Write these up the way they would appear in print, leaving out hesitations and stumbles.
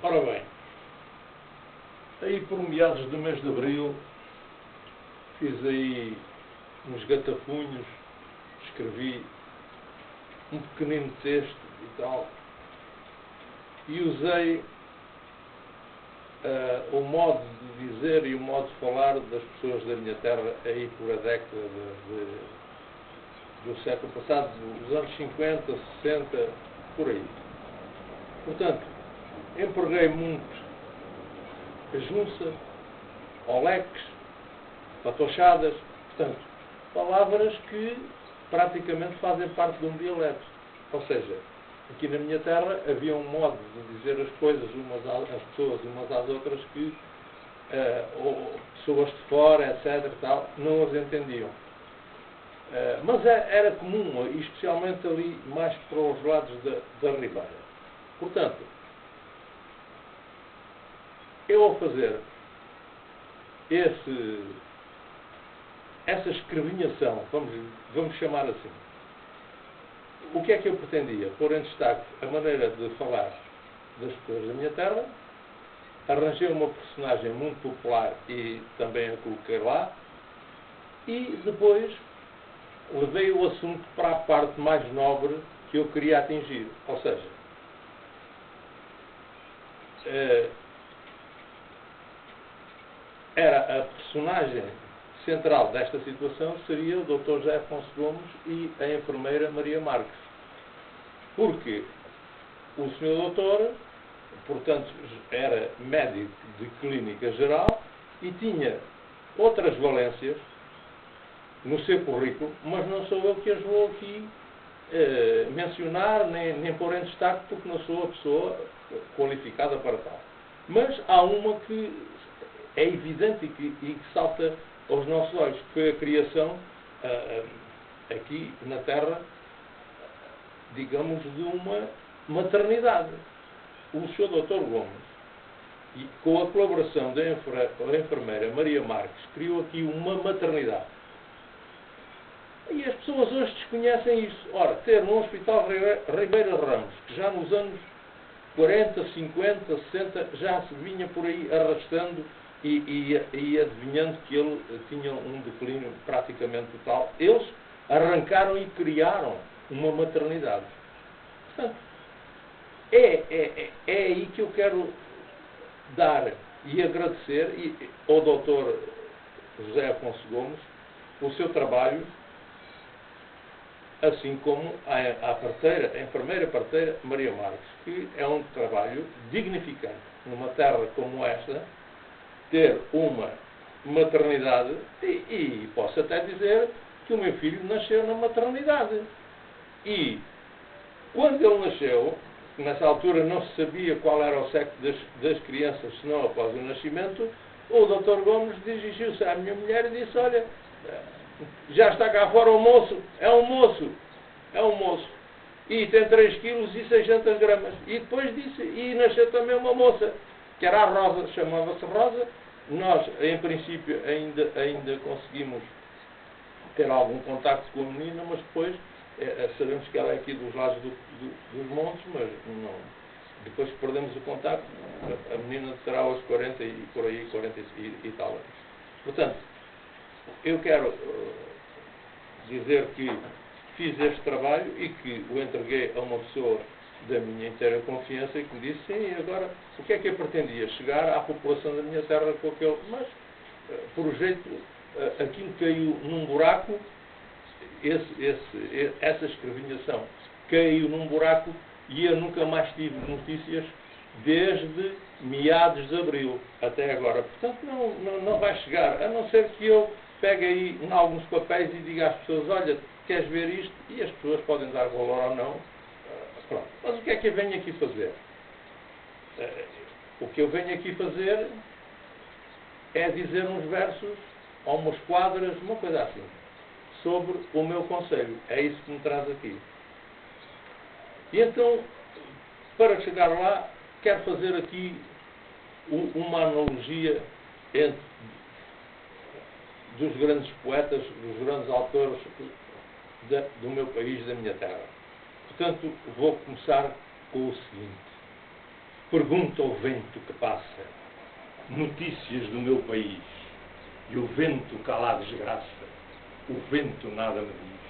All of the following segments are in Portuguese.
Ora bem, aí por meados do mês de Abril fiz aí uns gatafunhos, escrevi um pequenino texto e tal, e usei o modo de dizer e o modo de falar das pessoas da minha terra aí por a década do século passado, dos anos 50, 60, por aí. Portanto, empreguei muito a junça, oleques, patochadas, portanto, palavras que praticamente fazem parte de um dialeto. Ou seja, aqui na minha terra havia um modo de dizer as coisas às pessoas umas às outras que pessoas de fora, etc. Tal, não as entendiam. Mas era comum, especialmente ali mais para os lados da Ribeira. Portanto, eu ao fazer essa escrevinhação, vamos chamar assim, o que é que eu pretendia? Pôr em destaque a maneira de falar das pessoas da minha terra, arranjei uma personagem muito popular e também a coloquei lá, e depois levei o assunto para a parte mais nobre que eu queria atingir. Ou seja, era a personagem central desta situação seria o Dr. José Afonso Gomes e a enfermeira Maria Marques. Porque o Sr. Doutor, portanto, era médico de clínica geral e tinha outras valências no seu currículo, mas não sou eu que as vou aqui mencionar, nem pôr em destaque, porque não sou a pessoa qualificada para tal. Mas há uma que é evidente e que salta aos nossos olhos, que foi a criação aqui na Terra, digamos, de uma maternidade. O Sr. Dr. Gomes, e com a colaboração da enfermeira Maria Marques, criou aqui uma maternidade. E as pessoas hoje desconhecem isso. Ora, ter no Hospital Ribeira Ramos, que já nos anos 40, 50, 60, já se vinha por aí arrastando e adivinhando que ele tinha um declínio praticamente total, eles arrancaram e criaram uma maternidade. Portanto, é aí que eu quero dar e agradecer ao Dr. José Afonso Gomes o seu trabalho, assim como a enfermeira parteira Maria Marques, que é um trabalho dignificante numa terra como esta, ter uma maternidade, e posso até dizer que o meu filho nasceu na maternidade. E quando ele nasceu, nessa altura não se sabia qual era o sexo das crianças, senão após o nascimento, o Dr. Gomes dirigiu-se à minha mulher e disse: olha, já está cá fora o moço, é um moço, e tem 3 quilos e 600 gramas. E depois disse, e nasceu também uma moça, que era a Rosa, chamava-se Rosa. Nós, em princípio, ainda conseguimos ter algum contacto com a menina, mas depois sabemos que ela é aqui dos lados dos montes, mas não, depois que perdemos o contacto, a menina terá aos 40 e por aí, 40 e tal anos. Portanto, eu quero dizer que fiz este trabalho e que o entreguei a uma pessoa da minha inteira confiança e que me disse: sim, agora o que é que eu pretendia? Chegar à população da minha terra com aquele... Mas, por jeito, aquilo caiu num buraco, essa escrevinhação caiu num buraco e eu nunca mais tive notícias desde meados de abril até agora. Portanto, não vai chegar, a não ser que eu pegue aí em alguns papéis e diga às pessoas: olha, queres ver isto? E as pessoas podem dar valor ou não. Pronto. Mas o que é que eu venho aqui fazer? O que eu venho aqui fazer é dizer uns versos, ou umas quadras, uma coisa assim, sobre o meu conselho. É isso que me traz aqui. E então, para chegar lá, quero fazer aqui uma analogia dos grandes poetas, dos grandes autores do meu país, da minha terra. Portanto, vou começar com o seguinte. Pergunta ao vento que passa notícias do meu país, e o vento cala a desgraça, o vento nada me diz.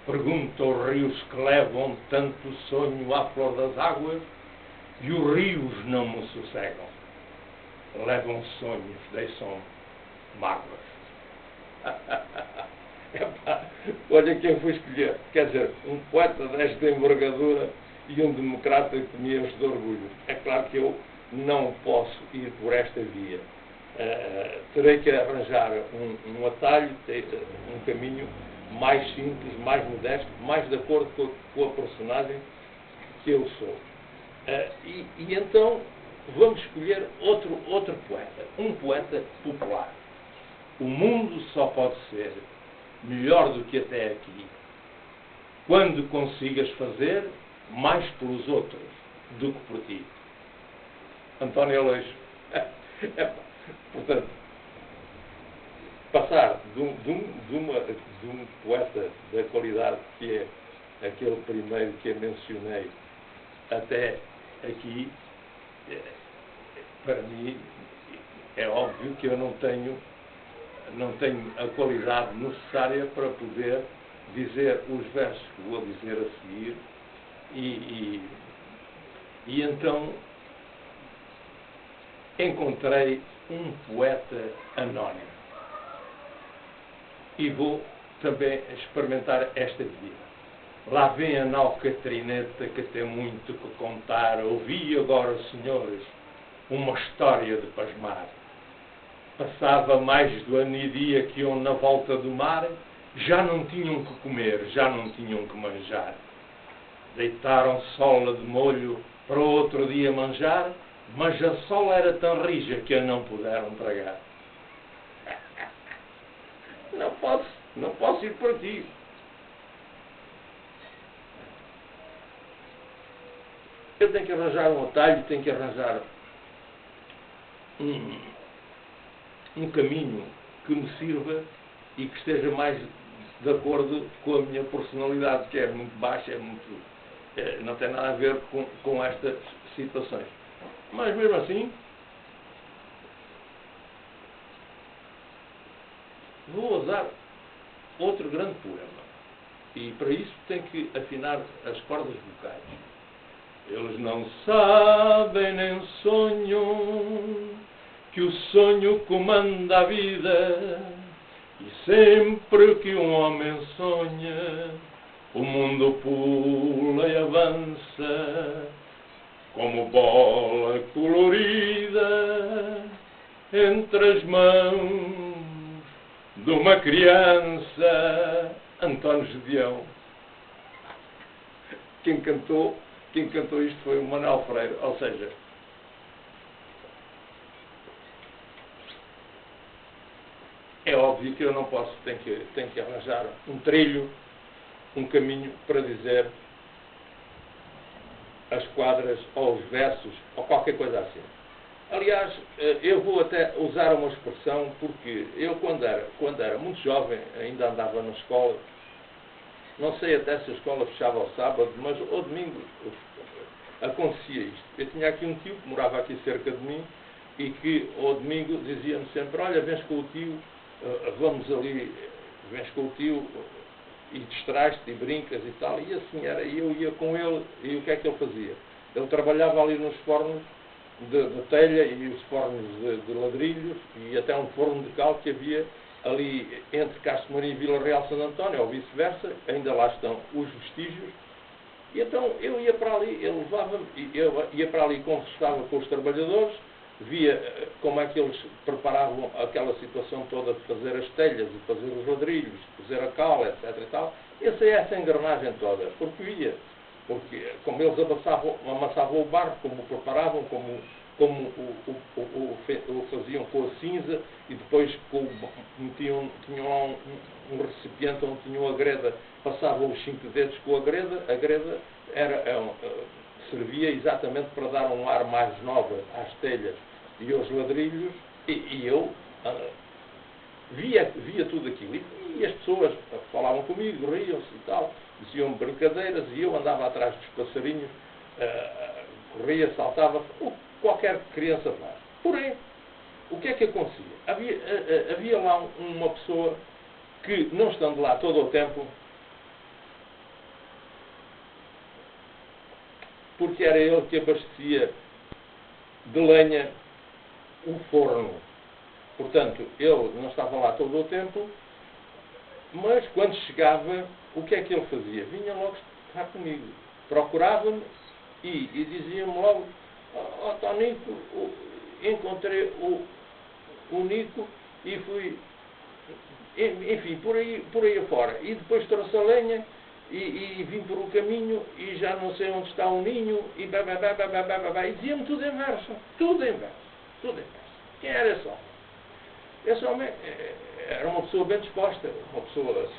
Pergunta aos rios que levam tanto sonho à flor das águas, e os rios não me sossegam. Levam sonhos, deixam mágoas. Epá, olha quem foi escolher. Quer dizer, um poeta desta envergadura e um democrata que me enche de orgulho. É claro que eu não posso ir por esta via. Terei que arranjar um atalho, um caminho mais simples, mais modesto, mais de acordo com a personagem que eu sou. E então vamos escolher outro poeta, um poeta popular. O mundo só pode ser melhor do que até aqui quando consigas fazer mais pelos outros do que por ti. António Aleixo. Portanto, passar de um poeta da qualidade que é aquele primeiro que eu mencionei até aqui, para mim é óbvio que eu não tenho a qualidade necessária para poder dizer os versos que vou dizer a seguir e então encontrei um poeta anónimo e vou também experimentar esta via. Lá vem a nau Catrineta que tem muito que contar. Ouvi agora, senhores, uma história de pasmar. Passava mais do ano e dia que iam na volta do mar, já não tinham que comer, já não tinham que manjar. Deitaram sola de molho para outro dia manjar, mas a sola era tão rija que a não puderam tragar. Não posso ir por aqui. Eu tenho que arranjar um atalho, tenho que arranjar um caminho que me sirva e que esteja mais de acordo com a minha personalidade, que é muito baixa, não tem nada a ver com estas situações. Mas mesmo assim, vou usar outro grande poema. E para isso tenho que afinar as cordas vocais. Eles não sabem nem sonham que o sonho comanda a vida, e sempre que um homem sonha, o mundo pula e avança, como bola colorida entre as mãos de uma criança. António Gedeão. Quem cantou isto foi o Manuel Freire, ou seja, é óbvio que eu não posso, tenho que arranjar um trilho, um caminho para dizer as quadras ou os versos ou qualquer coisa assim. Aliás, eu vou até usar uma expressão porque eu quando era muito jovem, ainda andava na escola, não sei até se a escola fechava ao sábado, mas ao domingo acontecia isto. Eu tinha aqui um tio que morava aqui cerca de mim e que ao domingo dizia-me sempre: olha, vens com o tio, vamos ali, vens com o tio e distrais-te e brincas e tal. E assim era, e eu ia com ele, e o que é que ele fazia? Ele trabalhava ali nos fornos de telha e os fornos de ladrilhos e até um forno de cal que havia ali entre Castro Marim e Vila Real Santo António, ou vice-versa. Ainda lá estão os vestígios. E então eu ia para ali, ele levava-me, eu ia para ali e conversava com os trabalhadores, via como é que eles preparavam aquela situação toda de fazer as telhas, de fazer os ladrilhos, de fazer a cal, etc. e tal. Eu sei essa engrenagem toda, porque como eles amassavam o barro, como o preparavam, como o faziam com a cinza e depois tinham um recipiente onde tinham a greda, passavam os 5 dedos com a greda servia exatamente para dar um ar mais nobre às telhas e aos ladrilhos, e eu via tudo aquilo, e as pessoas falavam comigo, riam-se e tal, diziam brincadeiras, e eu andava atrás dos passarinhos corria, saltava, o que qualquer criança faz. Porém, o que é que acontecia? Havia lá uma pessoa que, não estando lá todo o tempo, porque era ele que abastecia de lenha o forno. Portanto, ele não estava lá todo o tempo, mas quando chegava, o que é que ele fazia? Vinha logo estar comigo. Procurava-me e dizia-me logo: ó Tonico, encontrei o Nico e fui, enfim, por aí afora. E depois trouxe a lenha e vim por um caminho e já não sei onde está o ninho e e dizia-me tudo em verso. Tudo em verso. Tudo em verso. Quem era esse homem? Esse homem era uma pessoa bem disposta, uma pessoa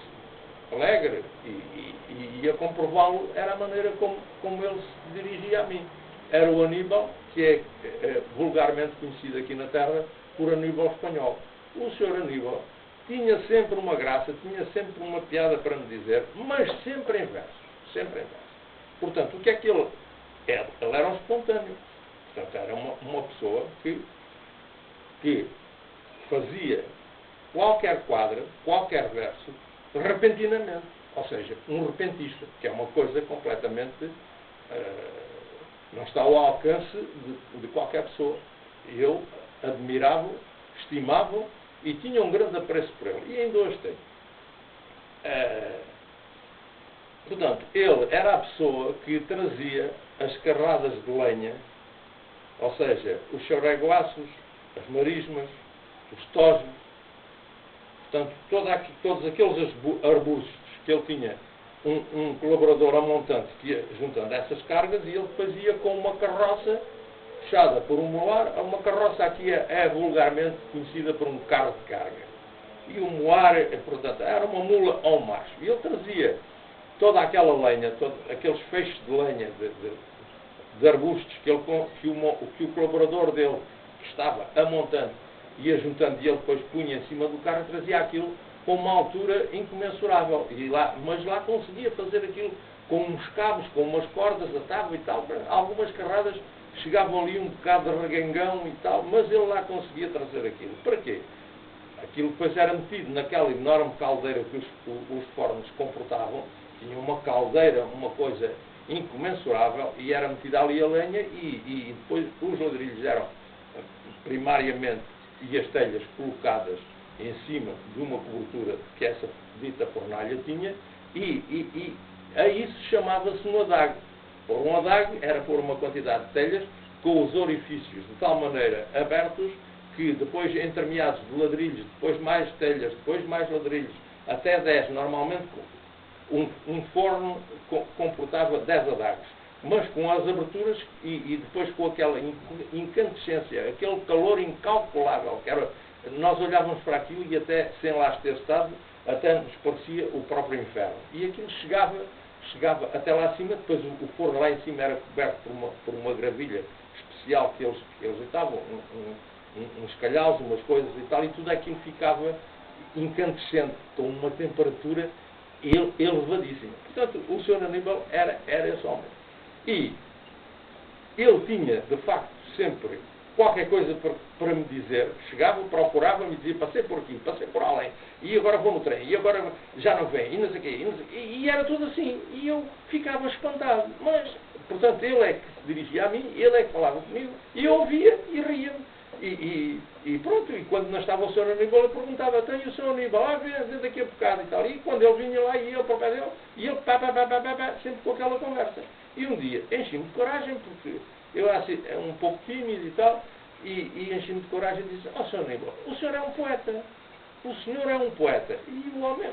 alegre e a comprová-lo era a maneira como ele se dirigia a mim. Era o Aníbal, que é vulgarmente conhecido aqui na terra por Aníbal Espanhol. O Sr. Aníbal tinha sempre uma graça, tinha sempre uma piada para me dizer, mas sempre em verso. Sempre em verso. Portanto, o que é que ele era? Ele era um espontâneo. Portanto, era uma pessoa que fazia qualquer quadro, qualquer verso, repentinamente. Ou seja, um repentista, que é uma coisa completamente... não está ao alcance de qualquer pessoa. Eu admirava-o, estimava-o e tinha um grande apreço por ele. E ainda hoje tenho. Portanto, ele era a pessoa que trazia as carradas de lenha, ou seja, os chaureguaços, as marismas, os tosnos, portanto, todos aqueles arbustos que ele tinha, um colaborador amontante que ia juntando essas cargas e ele depois ia com uma carroça fechada por um moar. Uma carroça aqui é vulgarmente conhecida por um carro de carga. E o moar, portanto, era uma mula ao macho. E ele trazia toda aquela lenha, todos aqueles feixes de lenha, de arbustos que o colaborador dele, que estava amontando, ia juntando e ele depois punha em cima do carro e trazia aquilo com uma altura incomensurável. Mas lá conseguia fazer aquilo com uns cabos, com umas cordas, atava e tal. Algumas carradas chegavam ali um bocado de regangão e tal, mas ele lá conseguia trazer aquilo. Para quê? Aquilo depois era metido naquela enorme caldeira que os fornos comportavam. Tinha uma caldeira, uma coisa incomensurável, e era metida ali a lenha e depois os ladrilhos eram primariamente e as telhas colocadas em cima de uma cobertura que essa dita fornalha tinha e a isso chamava-se um adague. Por um adague era pôr uma quantidade de telhas com os orifícios de tal maneira abertos que depois entremeados de ladrilhos, depois mais telhas, depois mais ladrilhos, até 10, normalmente um forno comportava 10 adagues, mas com as aberturas e depois com aquela incandescência, aquele calor incalculável, que era, nós olhávamos para aquilo e até, sem lá ter estado, até nos parecia o próprio inferno. E aquilo chegava até lá acima, depois o forno lá em cima era coberto por uma gravilha especial que eles usavam, uns calhaus, umas coisas e tal, e tudo aquilo ficava incandescente, com uma temperatura elevadíssima. Portanto, o Sr. Aníbal era esse homem. E ele tinha, de facto, sempre qualquer coisa para me dizer. Chegava, procurava-me e dizia: passei por aqui, passei por além, e agora vou no trem, e agora já não vem, e não sei o quê, e era tudo assim. E eu ficava espantado. Mas, portanto, ele é que se dirigia a mim, ele é que falava comigo, e eu ouvia e ria-me. E pronto, e quando não estava o Sr. Aníbal, eu perguntava: tenho o Sr. Aníbal, vem daqui a bocado e tal. E quando ele vinha lá, e eu para o pé dele, e ele sempre com aquela conversa. E um dia enchi-me de coragem, porque eu era assim, um pouco tímido e tal, e enchi-me de coragem e disse: Sr. Aníbal, o senhor é um poeta. O senhor é um poeta. E o homem,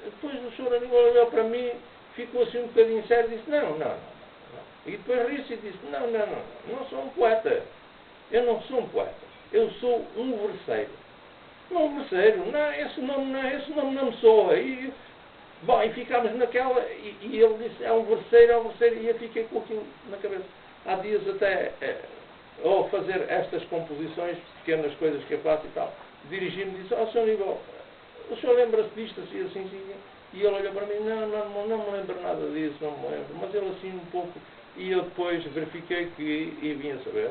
depois o Sr. Aníbal olhou para mim, ficou assim um bocadinho sério e disse: não. E depois riu-se e disse: não sou um poeta. Eu não sou um poeta. Eu sou um verseiro. Um verseiro? Não, esse nome não me soa. E ficámos naquela, e ele disse: é um verseiro, e eu fiquei com aquilo na cabeça. Há dias até, ao fazer estas composições, pequenas coisas que eu faço e tal, dirigi-me e disse: Sr. Aníbal, o senhor lembra-se disto, assim? E ele olhou para mim: não me lembro nada disso, não me lembro. Mas ele assim um pouco E eu depois verifiquei e vim a saber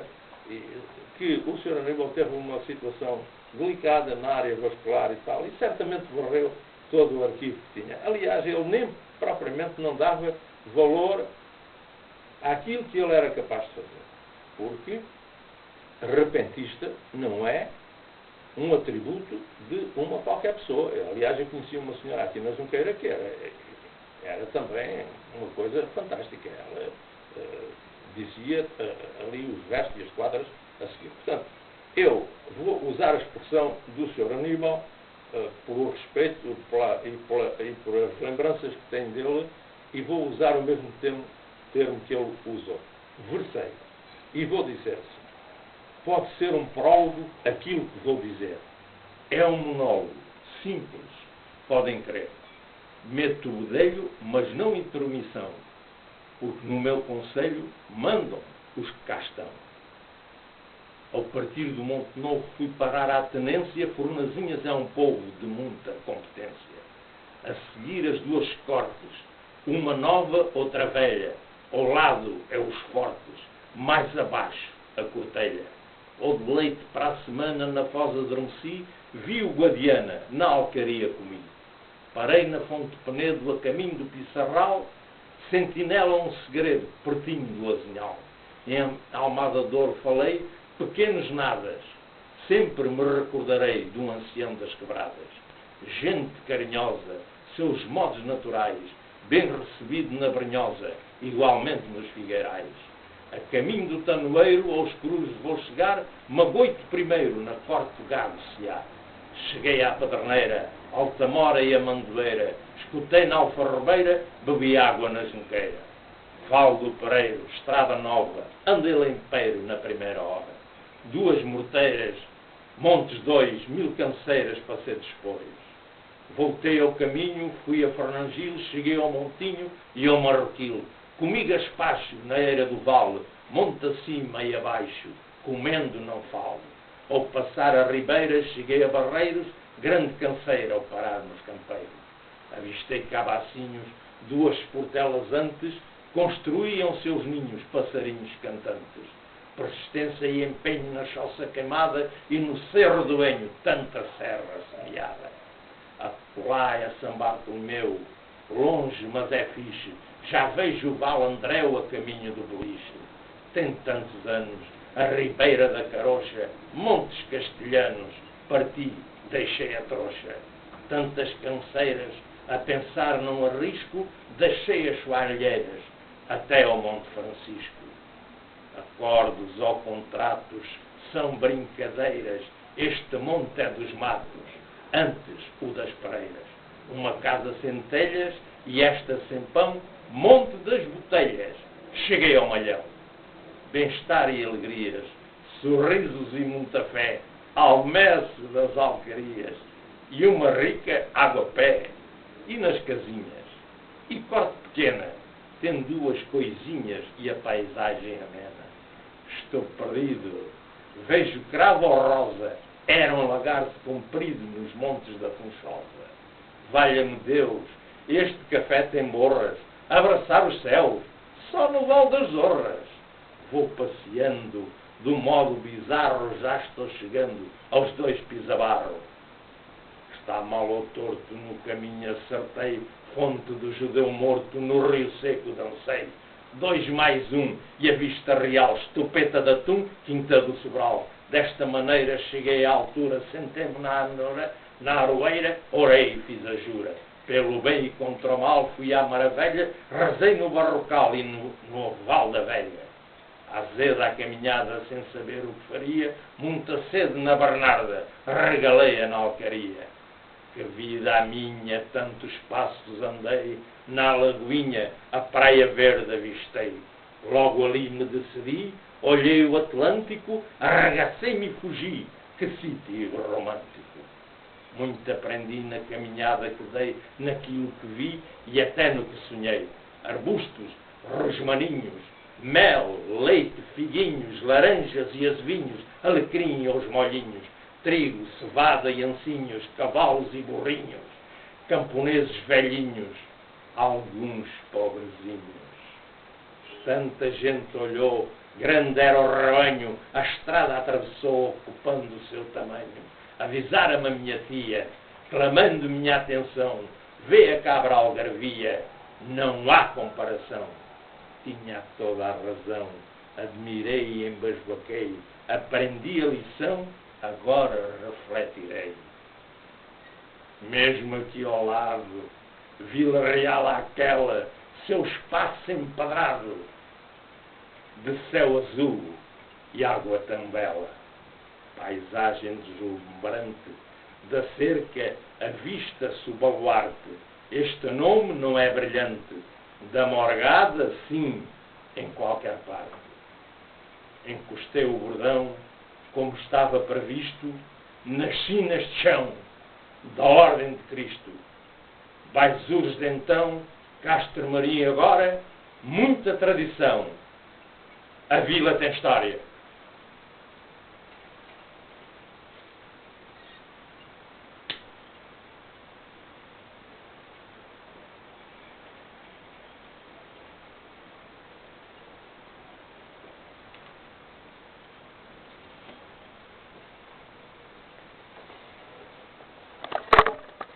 que o Sr. Aníbal teve uma situação delicada na área vascular e tal, e certamente varreu todo o arquivo que tinha. Aliás, ele nem propriamente não dava valor àquilo que ele era capaz de fazer. Porque repentista não é um atributo de uma qualquer pessoa. Aliás, eu conheci uma senhora aqui na Junqueira que era também uma coisa fantástica. Ela dizia ali os versos e as quadras a seguir. Portanto, eu vou usar a expressão do Sr. Aníbal pelo respeito e por as lembranças que tenho dele, e vou usar o mesmo termo que ele usou. Versei. E vou dizer assim. Pode ser um prólogo aquilo que vou dizer. É um monólogo simples, podem crer. Meto o bedelho, mas não intromissão, porque no meu conselho mandam os que cá estão. Ao partir do Monte Novo fui parar à tenência, Fornazinhas é um povo de muita competência. A seguir as duas cortes, uma nova, outra velha. Ao lado é os fortes, mais abaixo a cortelha. Ou de leite para a semana na Foz adormeci, vi o Guadiana, na Alcaria comi. Parei na Fonte de Penedo, a caminho do Pissarral, sentinela um segredo, pertinho do Azinhal. Em Almada de Ouro falei, pequenos nadas, sempre me recordarei de um ancião das quebradas. Gente carinhosa, seus modos naturais, bem recebido na Brunhosa, igualmente nos Figueirais. A caminho do Tanoeiro, aos Cruzes vou chegar, magoito primeiro na Corte do Gado se há. Cheguei à Pedreneira, Altamora e a Mandoeira, escutei na Alfarrobeira, bebi água na Junqueira. Val do Pereiro, Estrada Nova, andei lempeiro na primeira hora. Duas morteiras, montes dois, 1000 canceiras para ser depois. Voltei ao caminho, fui a Fernangil, cheguei ao Montinho e ao Marroquil. Comi gaspacho na eira do vale, monte acima e abaixo, comendo não falo. Ao passar a Ribeiras, cheguei a Barreiros, grande canseira ao parar nos campeiros. Avistei cabacinhos, duas portelas antes, construíam seus ninhos passarinhos cantantes. Persistência e empenho na choça queimada e no cerro do Enho tanta serra semeada. Acolá é São Bartolomeu, longe mas é fixe, já vejo o Val Andréu a caminho do Beliche. Tem tantos anos, a Ribeira da Carocha, montes castelhanos, parti, deixei a trouxa. Tantas canceiras, a pensar não arrisco, deixei as soalheiras, até ao Monte Francisco. Acordos ou contratos são brincadeiras, este monte é dos matos, antes o das Pereiras. Uma casa sem telhas e esta sem pão, monte das botelhas, cheguei ao Malhão. Bem-estar e alegrias, sorrisos e muita fé, almece das alcarias, e uma rica água-pé, e nas casinhas, e corte pequena, tem duas coisinhas e a paisagem amena. Estou perdido, vejo cravo ou rosa, era um lagarto comprido nos montes da Funchosa. Valha-me Deus, este café tem borras, abraçar os céus, só no Val das Zorras. Vou passeando, do modo bizarro, já estou chegando aos 2 pisabarro. Está mal ou torto, no caminho acertei, fonte do judeu morto, no rio seco dancei. 2 mais 1, e a vista real, estupeta de atum, quinta do Sobral. Desta maneira cheguei à altura, sentei-me na aroeira, orei e fiz a jura. Pelo bem e contra o mal fui à maravilha, rezei no barrocal e no Val da Velha. Azeda a caminhada sem saber o que faria, muita sede na Bernarda, regalei-a na Alcaria. Que vida a minha, tantos passos andei, na Lagoinha a Praia Verde avistei. Logo ali me decidi, olhei o Atlântico, arregacei-me e fugi, que sítio romântico. Muito aprendi na caminhada que dei, naquilo que vi e até no que sonhei. Arbustos, rosmaninhos, mel, leite, figuinhos, laranjas e azevinhos, alecrim aos molhinhos, trigo, cevada e ancinhos, cavalos e burrinhos, camponeses velhinhos, alguns pobrezinhos. Tanta gente olhou, grande era o rebanho, a estrada atravessou, ocupando o seu tamanho. Avisaram-me a minha tia, clamando minha atenção, vê a cabra algarvia, não há comparação. Tinha toda a razão, admirei e embasbaquei, aprendi a lição, agora refletirei. Mesmo aqui ao lado, Vila Real aquela, seu espaço empedrado, de céu azul e água tão bela, paisagem deslumbrante, da cerca a vista-se o baluarte. Este nome não é brilhante, da morgada, sim, em qualquer parte. Encostei o bordão, como estava previsto, nasci neste chão, da ordem de Cristo. Baixos de então, Castro Maria agora, muita tradição. A vila tem história.